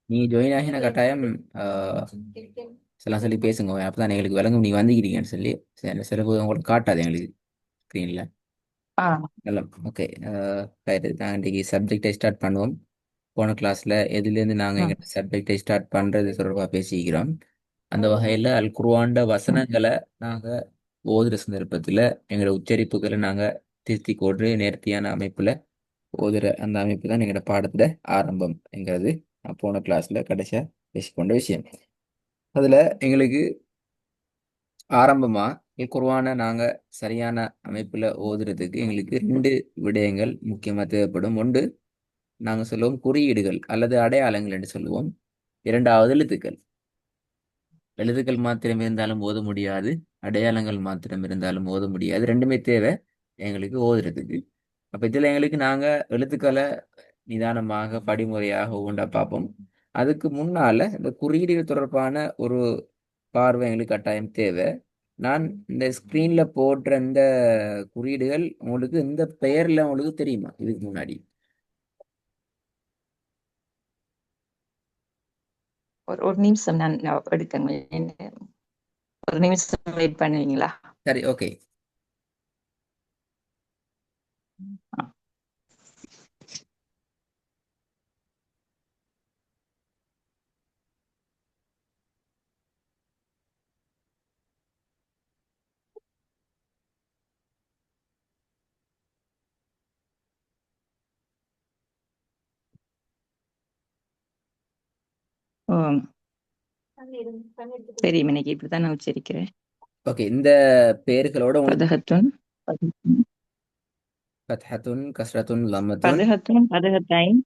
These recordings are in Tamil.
நீ ஜாயின் ஆகின கட்டாயம் ஆஹ், சில சொல்லி பேசுங்க அப்பதான் எங்களுக்கு விளங்கும் நீ வந்திருக்கீங்கன்னு சொல்லி சிலப்பு உங்களுக்கு காட்டாது எங்களுக்கு ஸ்க்ரீன்ல. ஆ நல்லா ஓகே. நான் இன்றைக்கு சப்ஜெக்டை ஸ்டார்ட் பண்ணுவோம். போன கிளாஸ்ல எதுலேருந்து நாங்கள் ம் எங்கள் சப்ஜெக்டை ஸ்டார்ட் பண்ணுறது தொடர்பாக பேசிக்கிறோம். அந்த வகையில் அல் குர்ஆன்ட ம் வசனங்களை நாங்கள் ஓதுற சந்தர்ப்பத்தில் எங்களோட உச்சரிப்புகளை நாங்கள் திருத்தி போட்டு நேர்த்தியான அமைப்பில் ஓதுற அந்த அமைப்பு தான் எங்களோட பாடத்துல ஆரம்பம்ங்கிறது நான் போன கிளாஸ்ல கடைசியா பேசிக்கொண்ட விஷயம். அதுல எங்களுக்கு ஆரம்பமா குர்ஆனை நாங்க சரியான அமைப்புல ஓதுறதுக்கு எங்களுக்கு ரெண்டு விடயங்கள் முக்கியமா தேவைப்படும். ஒன்று நாங்க சொல்லுவோம் குறியீடுகள் அல்லது அடையாளங்கள் என்று சொல்லுவோம். இரண்டாவது எழுத்துக்கள். எழுத்துக்கள் மாத்திரம் இருந்தாலும் ஓத முடியாது, அடையாளங்கள் மாத்திரம் இருந்தாலும் ஓத முடியாது. ரெண்டுமே தேவை எங்களுக்கு ஓதுறதுக்கு. அப்ப இதுல எங்களுக்கு நாங்க எழுத்துக்களை நிதானமாக படிமுறையாக ஒவ்வொன்றா பார்ப்போம். அதுக்கு முன்னால இந்த குறியீடுகள் தொடர்பான ஒரு பார்வை எங்களுக்கு கட்டாயம் தேவை. நான் இந்த ஸ்கிரீன்ல போடுற இந்த குறியீடுகள் உங்களுக்கு இந்த பெயர்ல உங்களுக்கு தெரியுமா இதுக்கு முன்னாடி? ஒரு ஒரு நிமிஷம் நான் எடுக்கங்க. ஒரு நிமிஷம் வெயிட் பண்ணுவீங்களா? சரி, ஓகே. ஆ. ம், தெரியும், இன்னைக்கு இப்படித்தான் நான் உச்சரிக்கிறேன். ஓகே, இந்த பெயர்களோட உங்களுக்கு பதகத்துன் பதகத்துன் ஃபத்ஹத்துன், கஸ்ரத்துன், லம்மத்துன். பதகத்துன் பதகத்தைன்.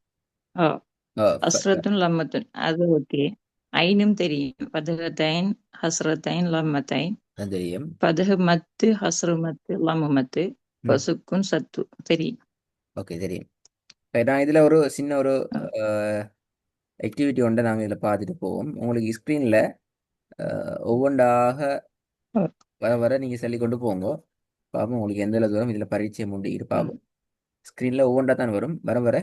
ஓ, அஹ், ஃப- ஹஸ்ரத்துன் லம்மத்துன் அது ஓகே. ஐனும் தெரியும். பதகத்தைன் ஹஸ்ரத்தைன் லம்மத்தைன். அது தெரியும். பதகமத்து ஹஸ்ருமத்து லம்முமத்து. ம், பசுக்குன் சத்து தெரியும். ஓகே தெரியும். right, நான் இதுல ஒரு சின்ன ஒரு ஆ, ஆக்டிவிட்டி ஒன்றை நாங்கள் இதில் பார்த்துட்டு போவோம். உங்களுக்கு ஸ்க்ரீனில் ஒவ்வொன்றாக ஓ, வர வர நீங்கள் சொல்லி கொண்டு போங்க. பார்ப்போம் உங்களுக்கு எந்த அளவு தூரம் இதில் பரிச்சயம் உண்டு இரு ம் பார்ப்போம். ஸ்க்ரீனில் ஒவ்வொன்றா தான் வரும் வர வர.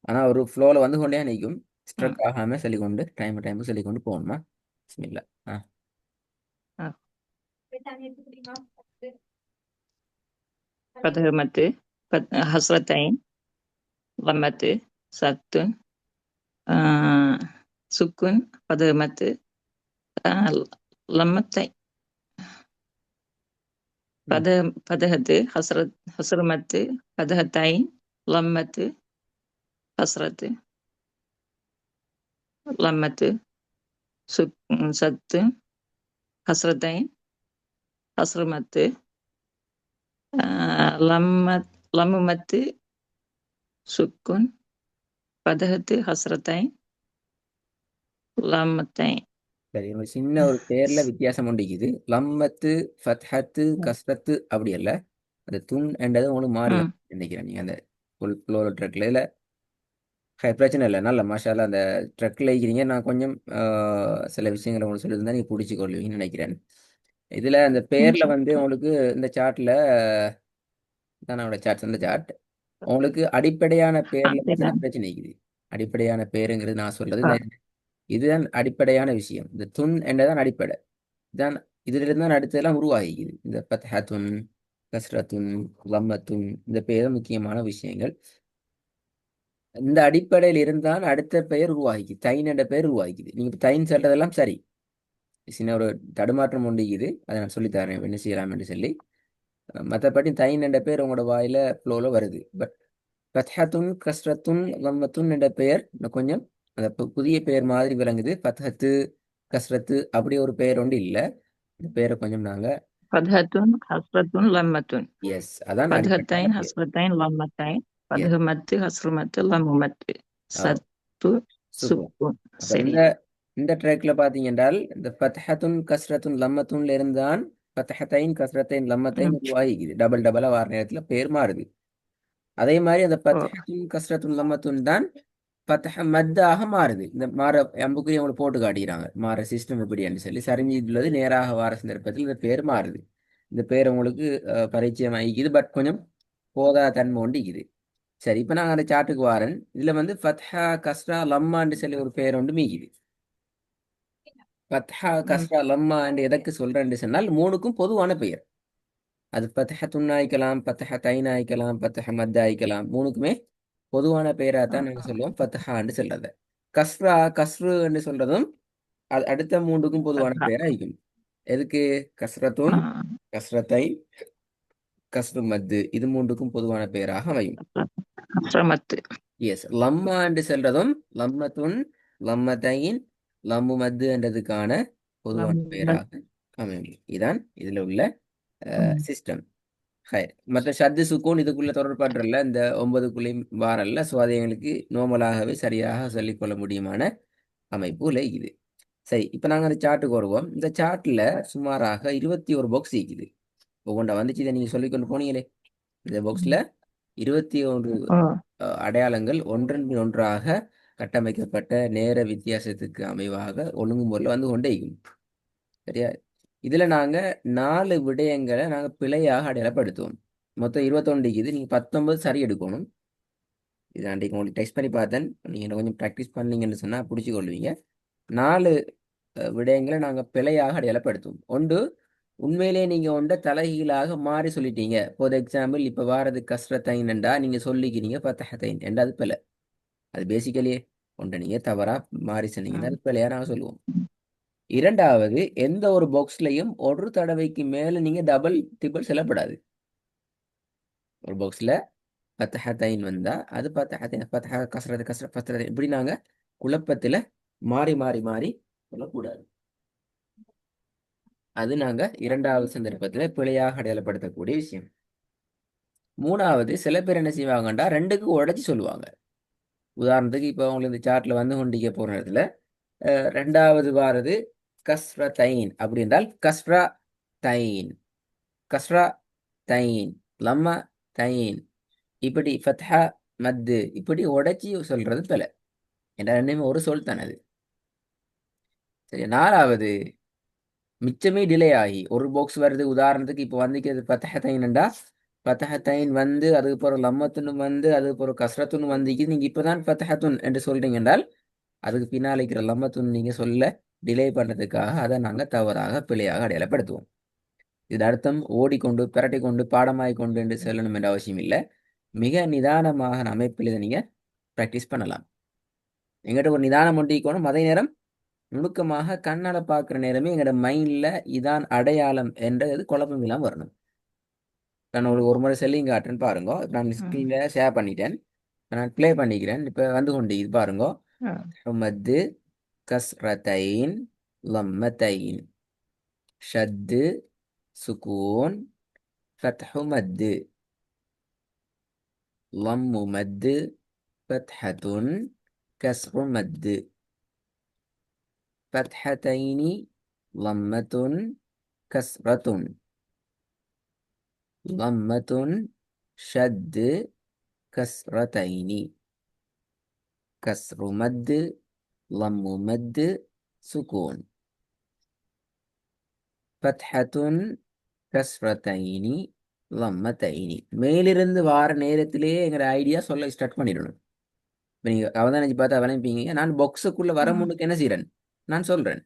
ஆனால் ஒரு ஃப்ளோவில் வந்து கொண்டே நிற்கும். ம் ஸ்ட்ரக் ஆகாமல் சொல்லிக்கொண்டு டைம் சொல்லிக்கொண்டு போகணுமா? பிஸ்மில்லா. ஆ ஆ. பதகமத்து ஹஸ்ரத்தைன் லம்மத்து சத்துன் சுக்குன் பதகமத்து லம்மத்தை. ம் பதகத்து ஹஸ்ரமத்து பதகத்தைன் லம்மத்து ஹஸ்ரத்து லம்மத்து சத்து ஹஸ்ரத்தைன் ஹஸ்ரமத்து லம்முமத்து சுக்குன் பதகத்து ஹஸ்ரத்தைன் லம்மத்தைன். சரி, ஒரு சின்ன ஒரு பேரில் வித்தியாசம் உண்டிக்குது. லம்மத்து, ஃபத்ஹத்து, ம் கஸ்ரத்து அப்படி அல்ல. அந்த துன் என்றது உங்களுக்கு மாறி ம் வந்து நினைக்கிறேன். நீங்கள் அந்த ஃபுல் ஃப்ளோர் ட்ரக்கில் இதில் பிரச்சனை இல்லை. நல்ல மாஷாலா அந்த ட்ரக்கில் இருக்கிறீங்க. நான் கொஞ்சம் சில விஷயங்களை உங்களுக்கு சொல்லியிருந்தா நீங்கள் பிடிச்சி கொள்வீங்கன்னு நினைக்கிறேன். இதில் அந்த பேரில் வந்து இன்ஷா உங்களுக்கு இந்த சார்ட்டில் தான் நம்மளோட சார்ட்ஸ் அந்த சார்ட் உங்களுக்கு அடிப்படையான பேரில் மட்டும்தான் அல்லாஹ். பிரச்சனை இருக்குது. அடிப்படையான பேருங்கிறது நான் சொல்றது இதுதான் அடிப்படையான விஷயம். இந்த துன் என்றதான் அடிப்படை. இதான் இதிலிருந்து தான் அடுத்ததெல்லாம் உருவாகிக்குது. இந்த ஃபத்ஹத்துன், கஸ்ரத்துன், லம்மத்துன் இந்த பேர் தான் முக்கியமான விஷயங்கள். இந்த அடிப்படையில் இருந்தால் அடுத்த பெயர் உருவாகிக்குது. தைன் என்ற பெயர் உருவாகிக்குது. நீங்க இப்ப தைன் சொல்றதெல்லாம் சரி. சின்ன ஒரு தடுமாற்றம் உண்டிக்குது. அதை நான் சொல்லித்தரேன் என்ன செய்யலாம் என்று சொல்லி. மற்றபடி தைன் என்ற பெயர் உங்களோட வாயில ஃப்ளோல வருது. பட் ஃபத்ஹத்துன், கஸ்ரத்துன், லம்மத்துன் என்ற பெயர் இன்னும் கொஞ்சம் அந்த புதிய பெயர் மாதிரி விளங்குது. ஃபத்ஹத்து, கஸ்ரத்து அப்படி ஒரு பெயர் ஒன்று இல்லை. இந்த பெயரை கொஞ்சம் நாங்க பதகத்துன் ஹஸ்ரத்துன் லம்மத்துன். எஸ் அதான் அடிப்படையான பதகத்தைன் பேர். ஹஸ்ரத்தைன் லம்மத்தைன். எஸ். பதகமத்து ஹஸ்ரமத்து லம்முமத்து சத்து சூப்பர். சுக்குன். அப்ப சரி. இந்த இந்த ட்ராக்ல பாத்தீங்க என்றால் இந்த ஃபத்ஹத்துன், கஸ்ரத்துன், லம்மத்துன்ல இருந்தான் ஃபத்ஹத்தைன், கஸ்ரத்தைன், லம்மத்தைன் ம் உருவாகிக்குது. டபுள் டபுளா வார நேரத்துல பேர் மாறுது. அதே மாதிரி அந்த ஓ, ஃபத்ஹத்துன், கஸ்ரத்துன், லம்மத்துன் தான் ஃபத்ஹ மத்தாக மாறுது. இந்த மாற அம்புக்குறி அவங்களை போட்டு காட்டிக்கிறாங்க. மாற சிஸ்டம் எப்படின்னு சொல்லி சரிஞ்சுள்ளது நேராக வார சந்தர்ப்பத்தில் இந்த பேர் மாறுது. இந்த பேர் உங்களுக்கு பரிச்சயம் ஆகிக்குது. பட் கொஞ்சம் போதா தன்மை ஒண்டிக்குது. சரி, இப்ப நாங்க அந்த சார்ட்டுக்கு வாரேன். இதுல வந்து ஃபத்ஹா கஸ்ரா லம்மான்னு சொல்லி ஒரு பேர் ஒன்று மீக்குது. ஃபத்ஹா ம். கஸ்ரா லம்மா என்று எதற்கு சொல்றேன்னு சொன்னால் மூணுக்கும் பொதுவான பெயர். அது ஃபத்ஹத்துன் ஆயிக்கலாம், ஃபத்ஹ தைன் ஆயிக்கலாம், ஃபத்ஹ மத் ஆயிக்கலாம். மூணுக்குமே பொதுவான பெயரா ஆ, தான் நாங்க சொல்லுவோம் ஃபத்ஹான்னு சொல்றது. கஸ்ரா கஸ்ரு என்று சொல்றதும் அடுத்த மூன்றுக்கும் பொதுவான அதான். பெயரா இருக்கும். எதுக்கு? ஆ, கஸ்ரத்துன், கஸ்ரத்தை, கஸ்ரு மத்து, இது மூன்றுக்கும் பொதுவான பெயராக அமையும். அஸ்ரமத்து. எஸ், லம்மா என்று சொல்றதும் லம்மத்துன், லம்மத்தைன், லம்மு மத்து என்றதுக்கான பொதுவான பெயராக அமையும். இதான் இதுல உள்ள ம். சிஸ்டம். மற்ற ஷத்து சுக்கூன் இதுக்குள்ள தொடர்பாற்றல்ல, இந்த 9க்குள்ளேயும் வாரல்ல. ஸோ அதை எங்களுக்கு நோமலாகவே சரியாக சொல்லிக்கொள்ள முடியுமான அமைப்புல இது. சரி, இப்போ நாங்கள் அந்த சார்ட்டுக்கு வருவோம். இந்த சார்ட்ல சுமாராக 21 பாக்ஸ் இருக்குது. ஒவ்வொன்றா வந்துச்சு, இதை நீங்கள் சொல்லிக்கொண்டு போனீங்களே. இந்த பாக்ஸ்ல 21 ஓ. அடையாளங்கள் ஒன்றன் பின் ஒன்றாக கட்டமைக்கப்பட்ட நேர வித்தியாசத்துக்கு அமைவாக ஒழுங்குமுறையில் வந்து கொண்டே இருக்கும். சரியா? இதுல நாங்க 4 விடயங்களை நாங்க பிழையாக அடையாளப்படுத்துவோம். மொத்தம் 21 இருக்குது. நீங்க 19 சரி எடுக்கணும். இது அன்றைக்கு உங்களுக்கு டெஸ்ட் பண்ணி பார்த்தேன். நீங்க இன்னும் கொஞ்சம் ப்ராக்டிஸ் பண்ணீங்கன்னு சொன்னா பிடிச்சி கொள்வீங்க. 4 விடயங்களை நாங்க பிழையாக அடையாளப்படுத்துவோம். ஒன்று, உண்மையிலேயே நீங்க ஒன்றை தலைகீழாக மாறி சொல்லிட்டீங்க. ஃபார் எக்ஸாம்பிள், இப்ப வாரது கஸ்ரத்தைன் என்றா நீங்க சொல்லிக்கிறீங்க ஃபத்தஹத்தைன் என்றா அது பிழை. அது பேசிக்கலியே ஒன்றை நீங்க தவறா மாறி சொன்னீங்கன்னா ம். அது பிழையா நாங்க சொல்லுவோம். இரண்டாவது, எந்த ஒரு பாக்ஸ்லையும் ஒரு தடவைக்கு மேல நீங்க டபுள் டிபிள் செல்லப்படாது. ஒரு பாக்ஸ்ல ஃபத்தஹத்தைன் வந்தா அது ஃபத்தஹத்தைன், ஃபத்தஹ கஸ்ரத் கஸ்ரத் ஃபத்தஹத்தைன், இப்படி நாங்க குழப்பத்துல மாறி மாறி மாறி சொல்லக்கூடாது. அது நாங்க இரண்டாவது சந்தர்ப்பத்துல பிழையாக அடையாளப்படுத்தக்கூடிய விஷயம். மூணாவது, சில பேர் என்ன செய்வாங்கண்டா ரெண்டுக்கு உடைச்சு சொல்லுவாங்க. உதாரணத்துக்கு இப்போ உங்களுக்கு இந்த சார்ட்ல வந்து கொண்டிக்க போற இடத்துல ரெண்டாவது வாரது கஸ்ரா தைன் அப்படி என்றால் கஸ்ரா தைன், கஸ்ரா தைன், லம்மா தைன், இப்படி ஃபத்ஹா மத்து, இப்படி உடைச்சி சொல்றது பிழை. என்ற ரெண்டுமே ஒரு சொல் தானே அது. சரி, நாலாவது, மிச்சமே டிலே ஆகி ஒரு பாக்ஸ் வருது. உதாரணத்துக்கு இப்போ வந்துக்கிறது ஃபத்தஹத்தைன்டா, ஃபத்தஹத்தைன் வந்து அதுக்கு பிறகு லம்மத்துன்னு வந்து அதுக்கு பிறகு கஸ்ரத்துன்னு வந்திக்கு. நீங்க இப்பதான் ஃபத்தஹத்துன் என்று சொல்றீங்க என்றால் அதுக்கு பின்னால் இருக்கிற லம்மத்துன்னு நீங்க சொல்ல டிலே பண்றதுக்காக அதை நாங்க தவறாக பிழையாக அடையாளப்படுத்துவோம். இது அர்த்தம் ஓடிக்கொண்டு பிரட்டி கொண்டு பாடமாய் கொண்டு என்று சொல்லணும் என்ற அவசியம் இல்லை. மிக நிதானமாக அமைப்பில் இதை நீங்க ப்ராக்டிஸ் பண்ணலாம். எங்கிட்ட ஒரு நிதானம் ஒண்டிக்கணும். அதே நேரம் நுணுக்கமாக கண்ணால பார்க்குற நேரமே எங்களோட மைண்ட்ல இதான் அடையாளம் என்றது குழப்பம் இல்லாமல் வரணும். நான் ஒரு முறை செல்லிங் காட்டுறேன்னு பாருங்க. இப்ப நான் ம். ஸ்க்ரீன்ல ஷேர் பண்ணிட்டேன். நான் ப்ளே பண்ணிக்கிறேன். இப்போ வந்து கொண்டு இது பாருங்க. ஆ. மத்து, கஸ்ரத்தைன், லம்மத்தைன், ஷத்து, சுக்கூன், ஃபத்ஹு மத்து, லம்மு மத்து, ஃபத்ஹத்துன், கஸ்ரு மத்து, ஃபத்ஹத்தைனி, லம்மத்துன், கஸ்ரத்துன், லம்மத்துன், ஷத்து, கஸ்ரத்தைனி, கஸ்ரு மத்து, லம்மு மத்து, சுக்கூன், ஃபத்ஹத்துன், கஸ்ரத்தைனி, லம்மத்தைனி. மேலிருந்து வார நேரத்திலேயே எங்களோட ஐடியா சொல்ல ஸ்டார்ட் பண்ணிடணும். இப்போ நீங்கள் அவதானிச்சு பார்த்தா அவனைப்பீங்க. நான் பாக்ஸுக்குள்ளே வர ம். முன்னுக்கு என்ன செய்கிறேன்? நான் சொல்கிறேன்.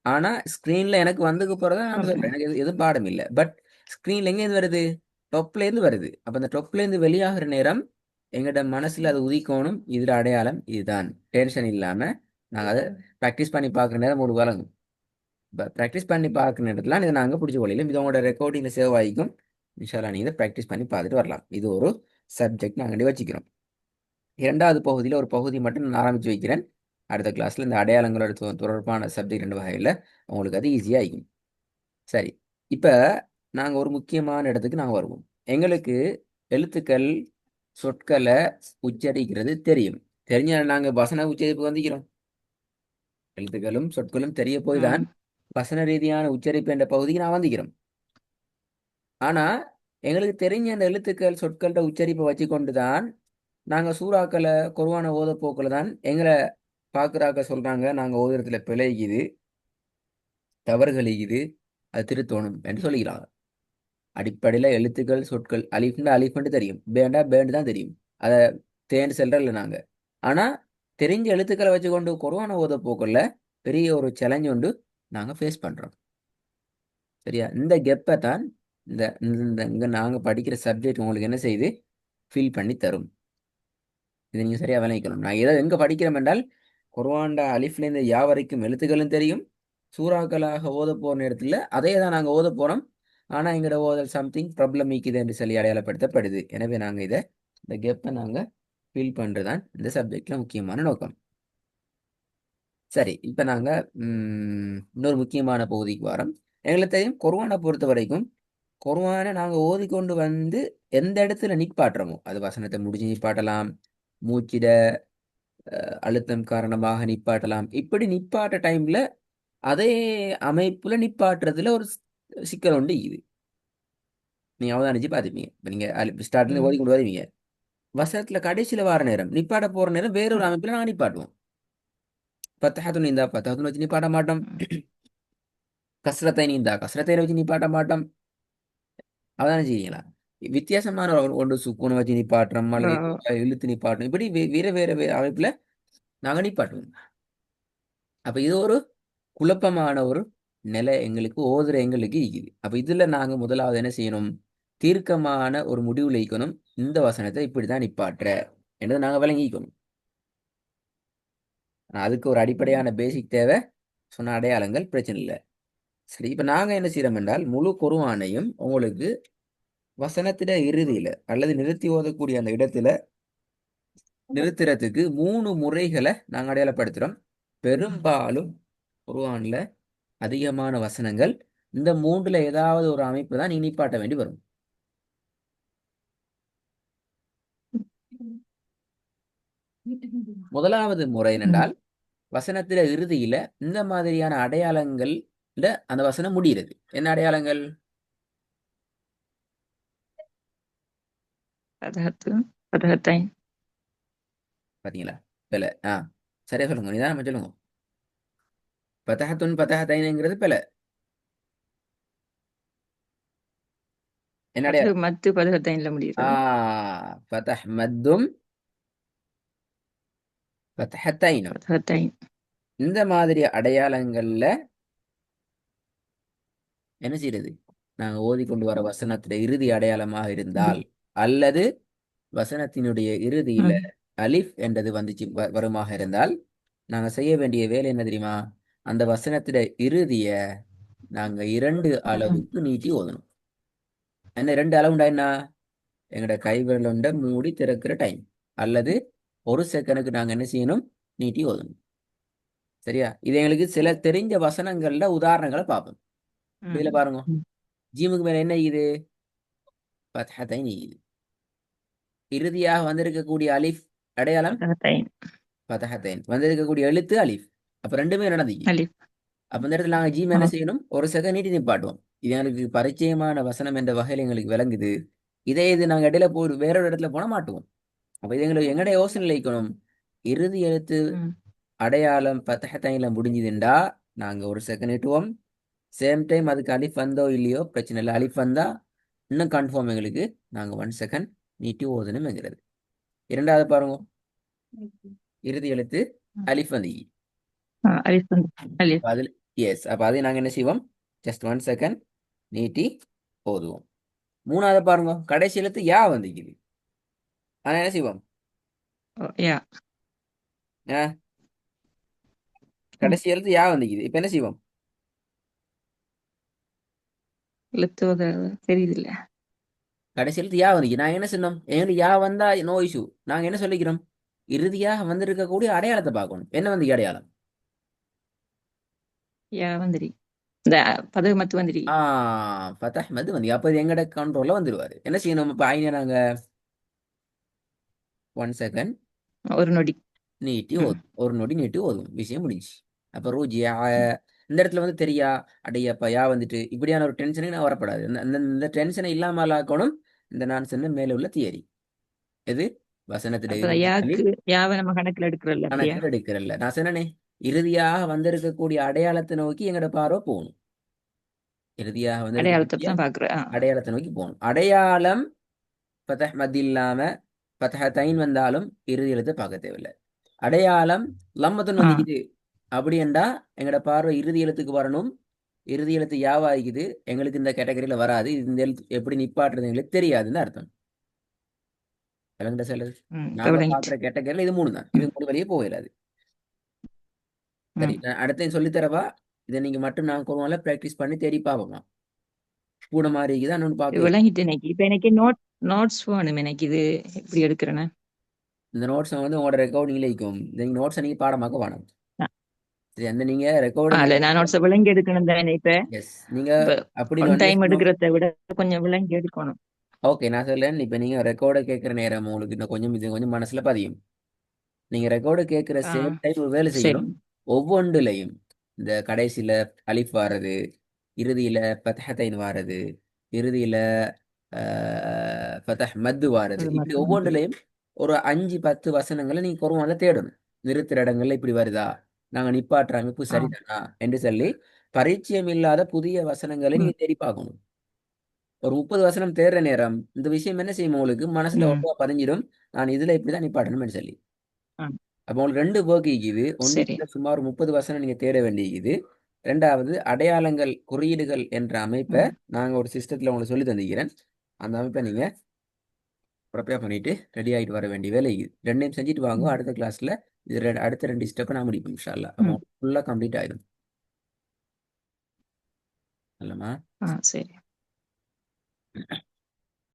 ஆனா ஸ்க்ரீன்ல எனக்கு வந்துக்கு போறத நான் சொல்றேன். சொல்றேன். எனக்கு எதுவும் பாடம் இல்லை. பட் ஸ்க்ரீன்ல எங்க இருந்து வருது? டொப்ல இருந்து வருது. அப்ப அந்த டொப்ல இருந்து வெளியாகிற நேரம் எங்கட மனசுல அது உதிக்கணும். இதுல அடையாளம் இதுதான். டென்ஷன் இல்லாம நாங்க அதை ப்ராக்டிஸ் பண்ணி பார்க்குற நேரம் ஒரு வழங்கும். இப்போ ப்ராக்டிஸ் பண்ணி பார்க்குற நேரத்துல இதை நாங்கள் பிடிச்ச கொள்ளையிலும் இது உங்களோட ரெக்கார்டிங்ல சேவ் ஆகிக்கும். இன்ஷால்லா நீங்க இதை ப்ராக்டிஸ் பண்ணி பார்த்துட்டு வரலாம். இது ஒரு சப்ஜெக்ட் நாங்கள் வச்சுக்கிறோம். இரண்டாவது பகுதியில் ஒரு பகுதி மட்டும் நான் ஆரம்பிச்சு வைக்கிறேன். அடுத்த கிளாஸ்ல இந்த அடையாளங்களோட தொடர்பான சப்ஜெக்ட் 2 வகையில் உங்களுக்கு அது ஈஸியாக இருக்கும். சரி, இப்போ நாங்கள் ஒரு முக்கியமான இடத்துக்கு நாங்கள் வருவோம். எங்களுக்கு எழுத்துக்கள் சொற்களை உச்சரிக்கிறது தெரியும். தெரிஞ்ச நாங்கள் வசன உச்சரிப்பு வந்திக்கிறோம். எழுத்துக்களும் சொற்களும் தெரிய போய் தான் ம். வசன ரீதியான உச்சரிப்பு என்ற பகுதிக்கு நான் வந்திக்கிறோம். ஆனா எங்களுக்கு தெரிஞ்ச அந்த எழுத்துக்கள் சொற்கள்கிட்ட உச்சரிப்பை வச்சு கொண்டு தான் நாங்கள் சூறாக்களை குர்ஆனை ஓத போக்கில் தான் எங்களை பார்க்குறாக்க சொல்றாங்க நாங்கள் ஓதுறதுல பிழைக்குது, தவறுகள் இருக்குது, அது திருத்தணும் என்று சொல்லிக்கிறாங்க. அடிப்படையில் எழுத்துக்கள் சொற்கள் அலிஃப்னா அலிஃப்னு தெரியும், பேண்டா பேண்டு தான் தெரியும். அதை தேர்ந்து செல்றல நாங்க. ஆனா தெரிஞ்ச எழுத்துக்களை வச்சு கொண்டு குர்ஆனை ஓத போக்குள்ள பெரிய ஒரு சேலஞ்ச் உண்டு நாங்க ஃபேஸ் பண்றோம். சரியா? இந்த கெப்பை தான் இந்த இந்த இங்க நாங்க படிக்கிற சப்ஜெக்ட் உங்களுக்கு என்ன செய்யுது ஃபீல் பண்ணி தரும். இதை நீங்க சரியா விளங்கிக்கணும். நான் ஏதோ எங்க படிக்கிறோம் என்றால் குர்ஆன்ட அலிஃப்லேருந்து யா வரைக்கும் எழுத்துக்களும் தெரியும். சூறாக்களாக ஓத போற நேரத்தில் அதே தான் நாங்கள் ஓத போறோம். ஆனா எங்களோட ஓதல் சம்திங் ப்ராப்ளம் இருக்குது என்று சொல்லி அடையாளப்படுத்தப்படுது. எனவே நாங்க இதை இந்த கெப்பை நாங்க ஃபீல் பண்றதுதான் இந்த சப்ஜெக்ட்ல முக்கியமான நோக்கம். சரி, இப்ப நாங்க இன்னொரு முக்கியமான பகுதிக்கு வரோம். எங்களுக்கு தெரியும் குர்ஆனை பொறுத்த வரைக்கும் குர்ஆனை நாங்க ஓதிக்கொண்டு வந்து எந்த இடத்துல நிப்பாட்டுறோமோ அது வசனத்தை முடிஞ்சு நிப்பாட்டலாம், மூச்சிட அழுத்தம் காரணமாக நிப்பாட்டலாம். இப்படி நிப்பாட்ட டைம்ல அதே அமைப்புல நிப்பாட்டுறதுல ஒரு சிக்கல் உண்டு. இது நீங்க அவதானிச்சு பார்த்துப்பீங்க. இப்ப நீங்க ஸ்டார்ட்ல ம். ஓதிக்கொண்டு வருவீங்க, வசனத்துல கடைசியில வார நேரம் நிப்பாட்ட போற நேரம் வேறொரு ம். அமைப்புல நாங்க நிப்பாட்டுவோம். பத்தஹத்துன் இந்த பத்தஹத்துன் வச்சு நிப்பாட்ட மாட்டோம். ம். கஸ்ரத்தைன் இந்த கஸ்ரத்தைனை வச்சு நிப்பாட்ட மாட்டோம். அவதானே செய்வீங்களா? வித்தியாசமான ஒன்று சுக்குனை வச்சு நிப்பாட்டுறோம் அல்லது ஓ. இழுத்து நிப்பாட்டுறோம். இப்படி வேற அமைப்புல நாங்க நிப்பாட்டுவோம். அப்ப இது ஒரு குழப்பமான ஒரு நிலை எங்களுக்கு ஓதுற எங்களுக்கு இருக்குது. அப்ப இதுல நாங்க முதலாவது என்ன செய்யணும்? தீர்க்கமான ஒரு முடிவுல இருக்கணும். இந்த வசனத்தை இப்படிதான் நிப்பாட்டுற என்றதை நாங்க விளங்கிக்கணும். அதுக்கு ஒரு அடிப்படையான பேசிக் தேவை. சொன்ன அடையாளங்கள் பிரச்சனை இல்லை. சரி, இப்ப நாங்க என்ன செய்யறோம் என்றால் முழு குர்ஆனையும் உங்களுக்கு வசனத்திட இறுதியில அல்லது நிறுத்தி ஓதக்கூடிய அந்த இடத்துல நிறுத்துறதுக்கு 3 முறைகளை நாங்க அடையாளப்படுத்துறோம். பெரும்பாலும் குர்ஆன்ல அதிகமான வசனங்கள் இந்த மூன்றுல ஏதாவது ஒரு அமைப்பு தான் நீ நிப்பாட்ட வேண்டி வரும். முதலாவது முறை ம். என்னென்றால் வசனத்தில இறுதியில இந்த மாதிரியான அடையாளங்கள்ல அந்த வசனம் முடிகிறது. என்ன அடையாளங்கள்? பதகத்து பதகத்தைன். பாத்தீங்களா? பில. சரியா சொல்லுங்க. நிதானமா சொல்லுங்க. பதஹத்துன் பதஹத்தைன்ங்கிறது பில. என்ன பதகு அடையாளம்? மத்து பதகத்தைன்ல ஆ முடிகிறது. ஃபதஹ் மத்தும் ஃபதஹத்தைனும். பதகத்தைன். இந்த மாதிரி அடையாளங்கள்ல என்ன செய்யறது? நாங்க ஓதிக்கொண்டு வர வசனத்துல இறுதி அடையாளமாக இருந்தால் அல்லது வசனத்தினுடைய இறுதியில ம். அலிஃப் என்றது வந்துச்சு வருமாக இருந்தால் நாங்க செய்ய வேண்டிய வேலை என்ன தெரியுமா? அந்த வசனத்திட இறுதிய நாங்க 2 ம். அளவுக்கு நீட்டி ஓதணும். என்ன 2 அளவுண்டா என்ன? எங்கட கைவிரலுண்ட மூடி திறக்கிற டைம் அல்லது 1 செகண்டுக்கு நாங்க என்ன செய்யணும்? நீட்டி ஓதணும். சரியா? இது எங்களுக்கு சில தெரிஞ்ச வசனங்கள்ல உதாரணங்களை பார்ப்போம். இதுல ம். பாருங்க. ஜீமுக்கு மேல என்ன இது? ஃபத்ஹத்தைன் இது. இறுதியாக வந்திருக்கக்கூடிய அலிஃப் அடையாளம் பதகத்தைன். ஃபத்ஹத்தைன். வந்திருக்கக்கூடிய எழுத்து அலிஃப். அப்ப ரெண்டுமே நடந்துச்சு. அலிஃப். அப்ப இந்த இடத்துல நாங்க ஜீம் என்ன ஆ. செய்யணும்? 1 செகண்ட் நீட்டி நிப்பாட்டுவோம். இது எங்களுக்கு பரிச்சயமான வசனம் என்ற வகையில் எங்களுக்கு விளங்குது. இதே இது நாங்க இடையில போய் வேற ஒரு இடத்துல போன மாட்டுவோம். அப்ப இது எங்களுக்கு எங்கட யோசனையில் இருக்கணும். இறுதி எழுத்து ம். அடையாளம் ஃபத்ஹத்தைன்ல முடிஞ்சுதுண்டா நாங்க 1 செகண்ட் நீட்டுவோம். சேம் டைம் அதுக்கு அலிஃப் வந்தோ இல்லையோ பிரச்சனை இல்லை. அலிஃப் வந்தா இன்னும் கன்ஃபார்ம் எங்களுக்கு நாங்க 1 செகண்ட் நீட்டி ஓதணும்ங்கிறது. இரண்டாவது பாருங்க. இறுதி எழுத்து ம். அலிஃப் வந்து அலிஃப் வந்து அலிஃப். அதில் எஸ். அப்ப அதை நாங்க என்ன செய்வோம்? ஜஸ்ட் 1 செகண்ட் நீட்டி ஓதுவோம். மூணாவது பாருங்க. கடைசி எழுத்து யா வந்துக்குது. ஆனா என்ன செய்வோம்? ஓ, யா. ஆ, ம். கடைசி எழுத்து யா வந்துக்குது. இப்ப என்ன செய்வோம்? எழுத்துவத தெரியுதில்ல. கடைசி எழுத்து யா வந்துக்கு. நாங்க என்ன சொன்னோம்? எங்களுக்கு யா வந்தா நோ இஷ்யூ. நாங்க என்ன சொல்லிக்கிறோம்? இறுதியாக வந்திருக்கக்கூடிய அடையாளத்தை பார்க்கணும். என்ன வந்து அடையாளம்? யா வந்துரி. இந்த பதகு மத்து வந்துரி. ஆ ஃபத்தஹ் மது வந்து அப்ப இது எங்கட கண்ட்ரோல்ல வந்துருவாரு. என்ன செய்யணும்? இப்ப ஐன நாங்க 1 செகண்ட் ஒரு நொடி. நீட்டி ம். ஓதும். ஒரு நொடி நீட்டி ஓதும். விஷயம் முடிஞ்சு. அப்ப ரூஜியா இந்த இடத்துல வந்து தெரியா அடையப்பா யா வந்துட்டு இப்படியான ஒரு டென்ஷனுக்கு நான் வரப்படாது. இந்த டென்ஷனை இல்லாமல் ஆக்கணும். இந்த நான் சொன்ன மேல உள்ள தியரி எது? வசனத்திட அப்ப இறுதி யாக்கு அலிஃப் யாவை நம்ம கணக்குல எடுக்கிறோம்ல அப்படியா? கணக்கில் எடுக்கிறல்ல. நான் சொன்னனே இறுதியாக வந்திருக்கக்கூடிய அடையாளத்தை நோக்கி எங்கட பார்வை போகணும். இறுதியாக அடையாளத்தை வந்திருக்கக்கூடிய தான் பாக்குறேன். அடையாளத்தை நோக்கி போகணும். அடையாளம் ஃபதஹ் மத் இல்லாம ஃபத்ஹத்தைன் வந்தாலும் இறுதி எழுத்து பார்க்க தேவையில்லை. அடையாளம் லம்மத்துன்னு ஆ வந்துக்குது அப்படின்டா எங்களோட பார்வை இறுதி எழுத்துக்கு வரணும். இறுதி எழுத்து யாவாகிக்குது எங்களுக்கு இந்த கேட்டகரியில வராது. இந்த எழுத்து எப்படி நிப்பாட்டுறது எங்களுக்கு தெரியாதுன்னு அர்த்தம். விளங்குதா சொல்லுது? இப்ப நாங்க விளங்கிட்டு. பாக்குற கேட்டகரியில இது மூணு தான். இது ம் மூணு வழியே போயிடாது. சரி, ம் நான் அடுத்து சொல்லி தரவா? இதை நீங்க மட்டும் நான் கொஞ்சம் ப்ராக்டிஸ் பண்ணி தேடி பார்ப்போம். கூட மாதிரி இருக்குதா இன்னொன்று இது பார்க்க. விளங்கிட்டு எனக்கு. இப்ப எனக்கு நோட்ஸ் வேணும் எனக்கு. இது எப்படி எடுக்கிறேன்னு. இந்த நோட்ஸை வந்து உங்களோட ரெக்கார்டிங்ல இருக்கும். இந்த நோட்ஸை நீங்க பாடமாக்க வேணும். சரி, அந்த நீங்க ரெக்கார்டு இல்ல நான் நோட்ஸ் விளங்கி எடுக்கணும் தானே இப்ப. எஸ் நீங்க இப்ப அப்படின்னு ஒன் ஒன் டைம் எடுக்கிறத விட கொஞ்சம் விளங்கி எடுக்கணும். ஓகே, நான் சொல்லேன். இப்போ நீங்க ரெக்கார்டை கேட்குற நேரம் உங்களுக்கு இன்னும் கொஞ்சம் இது கொஞ்சம் மனசுல பதியும். நீங்க ரெக்கார்டு கேட்குற ஆ சேம் டைம் ஒரு வேலை சரி. செய்யணும். ஒவ்வொன்றுலையும் இந்த கடைசியில அலிஃப் வாரது, இறுதியில ஃபத்ஹத்தைன் வாரது, இறுதியில ஃபதஹ் மத்து வாரது, அது இப்படி மட்டும் சரி. ஒவ்வொன்றுலையும் ஒரு 5-10 வசனங்களை நீங்க குருவான தேடணும். நிறுத்துற இடங்கள்ல இப்படி வருதா, நாங்க நிப்பாட்டுறாங்க இப்போ ஆ சரிதானா என்று சொல்லி பரிச்சயம் இல்லாத புதிய வசனங்களை ம் நீங்க தேடி பார்க்கணும். ஒரு 30 வசனம் தேடுற நேரம் இந்த விஷயம் என்ன செய்யும் உங்களுக்கு மனசுல ம் ஒட்டா பதிஞ்சிடும். நான் இதுல இப்படிதான் நிப்பாட்டணும்னு சொல்லி. ஆ அப்போ உங்களுக்கு ரெண்டு ஒர்க் இருக்குது. சரி. ஒன்றுல சுமார் 30 வசனம் நீங்க தேட வேண்டியிருக்குது. ரெண்டாவது அடையாளங்கள் குறியீடுகள் என்ற அமைப்பை ம் நாங்க ஒரு சிஸ்டத்துல உங்களுக்கு சொல்லி தந்திக்கிறேன். அந்த அமைப்பை நீங்க ப்ரிப்பேர் பண்ணிட்டு ரெடி ஆகிட்டு வர வேண்டிய வேலை இது. ரெண்டையும் செஞ்சுட்டு வாங்க. ம் அடுத்த கிளாஸ்ல இது அடுத்த ரெண்டு ஸ்டெப்பை நான் முடிப்போம் இன்ஷா அல்லாஹ். அப்போ ம் ஃபுல்லா கம்ப்ளீட் ஆயிடும். இல்லைம்மா? ஆ சரி.